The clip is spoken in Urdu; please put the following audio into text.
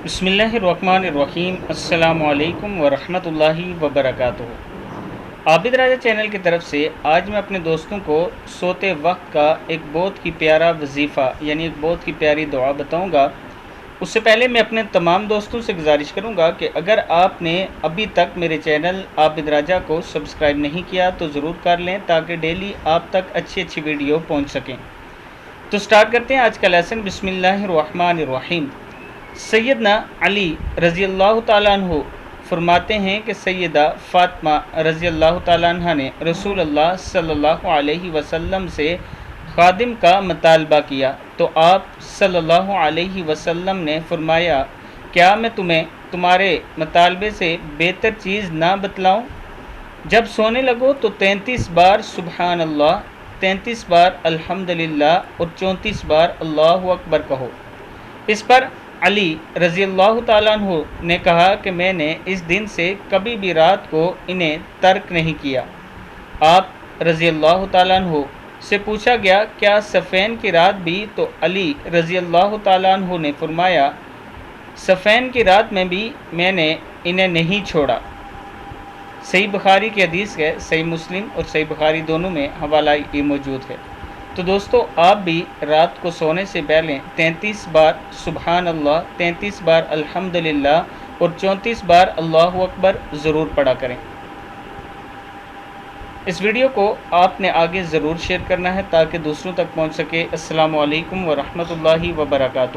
بسم اللہ الرحمن الرحیم۔ السلام علیکم ورحمۃ اللہ وبرکاتہ۔ عابد راجہ چینل کی طرف سے آج میں اپنے دوستوں کو سوتے وقت کا ایک بہت ہی پیارا وظیفہ یعنی ایک بہت ہی پیاری دعا بتاؤں گا۔ اس سے پہلے میں اپنے تمام دوستوں سے گزارش کروں گا کہ اگر آپ نے ابھی تک میرے چینل عابد راجہ کو سبسکرائب نہیں کیا تو ضرور کر لیں تاکہ ڈیلی آپ تک اچھی ویڈیو پہنچ سکیں۔ تو سٹارٹ کرتے ہیں آج کا لیسن۔ بسم اللہ الرحمن الرحیم۔ سیدنا علی رضی اللہ تعالیٰ عنہ فرماتے ہیں کہ سیدہ فاطمہ رضی اللہ تعالیٰ عنہ نے رسول اللہ صلی اللہ علیہ وسلم سے خادم کا مطالبہ کیا تو آپ صلی اللہ علیہ وسلم نے فرمایا، کیا میں تمہیں تمہارے مطالبے سے بہتر چیز نہ بتلاؤں؟ جب سونے لگو تو 33 بار سبحان اللہ، 33 بار الحمدللہ اور 34 بار اللہ اکبر کہو۔ اس پر علی رضی اللہ تعالیٰ عنہ نے کہا کہ میں نے اس دن سے کبھی بھی رات کو انہیں ترک نہیں کیا۔ آپ رضی اللہ تعالیٰ عنہ سے پوچھا گیا کیا صفین کی رات بھی؟ تو علی رضی اللہ تعالیٰ عنہ نے فرمایا، صفین کی رات میں بھی میں نے انہیں نہیں چھوڑا۔ صحیح بخاری کی حدیث ہے، صحیح مسلم اور صحیح بخاری دونوں میں حوالہ یہ موجود ہے۔ تو دوستو آپ بھی رات کو سونے سے پہلے 33 بار سبحان اللہ، 33 بار الحمدللہ اور 34 بار اللہ اکبر ضرور پڑھا کریں۔ اس ویڈیو کو آپ نے آگے ضرور شیئر کرنا ہے تاکہ دوسروں تک پہنچ سکے۔ السلام علیکم ورحمۃ اللہ وبرکاتہ۔